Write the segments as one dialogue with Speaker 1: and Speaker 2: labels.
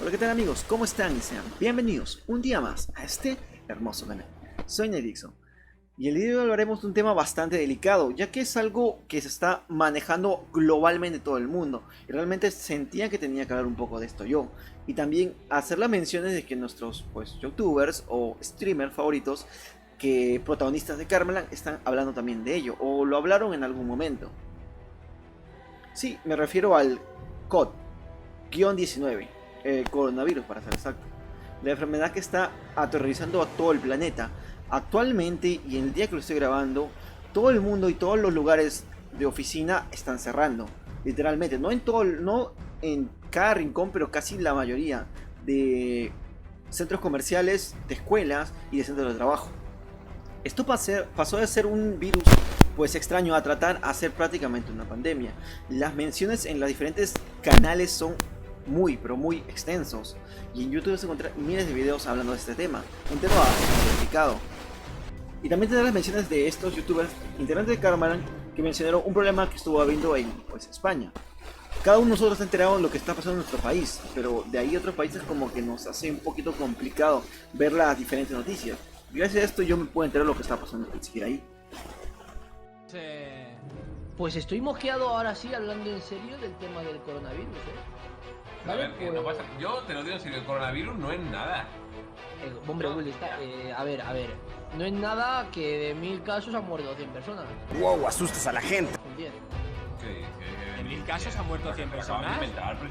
Speaker 1: Hola, ¿qué tal amigos? ¿Cómo están? Y sean bienvenidos un día más a este hermoso canal. Soy Nedixon y el día de hoy hablaremos de un tema bastante delicado, ya que es algo que se está manejando globalmente en todo el mundo y realmente sentía que tenía que hablar un poco de esto yo y también hacer las menciones de que nuestros youtubers o streamers favoritos, que protagonistas de Karmeland, están hablando también de ello o lo hablaron en algún momento. Sí, me refiero al COVID-19, coronavirus para ser exacto. La enfermedad que está aterrorizando a todo el planeta. Actualmente, y en el día que lo estoy grabando, todo el mundo y todos los lugares de oficina están cerrando. Literalmente, no en cada rincón, pero casi la mayoría de centros comerciales, de escuelas y de centros de trabajo. Esto pasó de ser un virus pues extraño a tratar a ser prácticamente una pandemia. Las menciones en los diferentes canales son muy pero muy extensos y en YouTube se encuentran miles de videos hablando de este tema, entero a verificado. Y también tendrán las menciones de estos youtubers integrantes de Karmeland que mencionaron un problema que estuvo habiendo en España. Cada uno de nosotros está enterado de lo que está pasando en nuestro país, pero de ahí otros países como que nos hace un poquito complicado ver las diferentes noticias. Y gracias a esto yo me puedo enterar de lo que está pasando siquiera ahí.
Speaker 2: Pues estoy mosqueado ahora sí, hablando en serio del tema del coronavirus, ¿eh?
Speaker 3: A ver, que no
Speaker 2: Pues,
Speaker 3: pasa. Yo te lo digo en serio, el coronavirus no es nada.
Speaker 2: hombre, Will, a ver, no es nada que de 1000 casos han muerto 100 personas.
Speaker 4: Wow, asustas a la gente.
Speaker 2: Son 10.
Speaker 3: En
Speaker 5: 1000 casos han muerto 100 personas.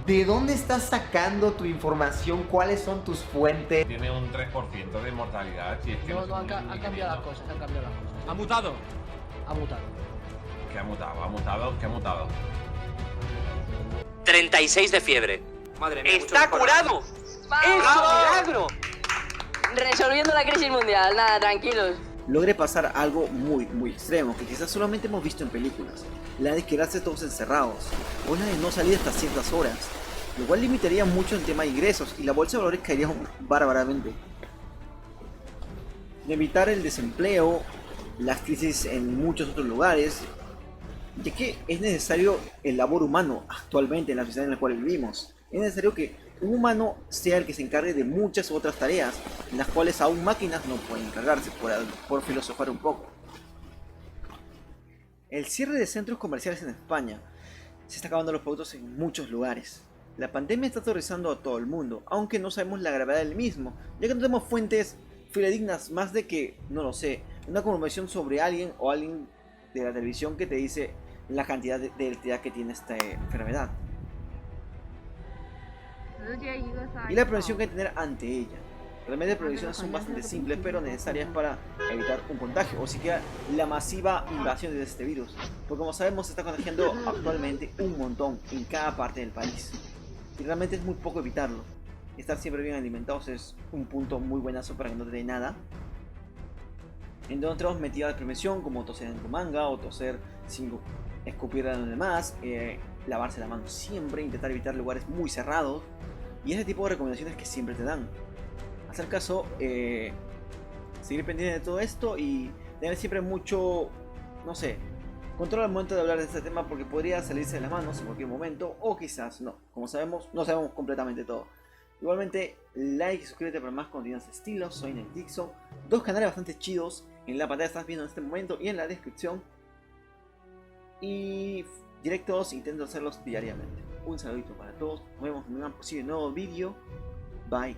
Speaker 4: ¿De dónde estás sacando tu información? ¿Cuáles son tus fuentes?
Speaker 3: Tiene un 3% de mortalidad. Si es que
Speaker 2: No,
Speaker 3: sé
Speaker 2: han
Speaker 3: ni
Speaker 2: cambiado las
Speaker 3: qué
Speaker 2: cosas, han cambiado las cosas.
Speaker 5: Ha mutado.
Speaker 2: Ha mutado.
Speaker 3: ¿Qué ha mutado? ¿Ha mutado? ¿Qué ha mutado?
Speaker 6: 36 de fiebre.
Speaker 5: Madre mía.
Speaker 6: ¡Está curado! ¡Es un milagro! Resolviendo la crisis mundial, nada, tranquilos.
Speaker 1: Logré pasar algo muy extremo que quizás solamente hemos visto en películas, la de quedarse todos encerrados o la de no salir hasta ciertas horas, lo cual limitaría mucho el tema de ingresos y la bolsa de valores caería bárbaramente. De evitar el desempleo, las crisis en muchos otros lugares, ya que es necesario el labor humano actualmente en la sociedad en la cual vivimos. Es necesario que un humano sea el que se encargue de muchas otras tareas, en las cuales aún máquinas no pueden encargarse, por filosofar un poco. El cierre de centros comerciales en España. Se está acabando los productos en muchos lugares. La pandemia está aterrorizando a todo el mundo, aunque no sabemos la gravedad del mismo, ya que no tenemos fuentes fidedignas más de que, no lo sé, una conversación sobre alguien o alguien de la televisión que te dice la cantidad de electricidad que tiene esta enfermedad y la prevención que hay que tener ante ella. Realmente las prevenciones son bastante simples pero necesarias para evitar un contagio o siquiera la masiva invasión de este virus, porque como sabemos se está contagiando actualmente un montón en cada parte del país y realmente es muy poco evitarlo. Estar siempre bien alimentados es un punto muy buenazo para que no te dé nada. En donde tenemos medidas de prevención como toser en tu manga o toser sin escupir a los demás, lavarse la mano siempre, intentar evitar lugares muy cerrados y ese tipo de recomendaciones que siempre te dan. Hacer caso, seguir pendiente de todo esto y tener siempre mucho, no sé, control al momento de hablar de este tema porque podría salirse de las manos en cualquier momento o quizás no. Como sabemos, no sabemos completamente todo. Igualmente, like y suscríbete para más contenidos de estilo. Soy Nedixon. Dos canales bastante chidos en la pantalla estás viendo en este momento y en la descripción. Y directos intento hacerlos diariamente. Un saludito para todos. Nos vemos en un posible nuevo vídeo. Bye.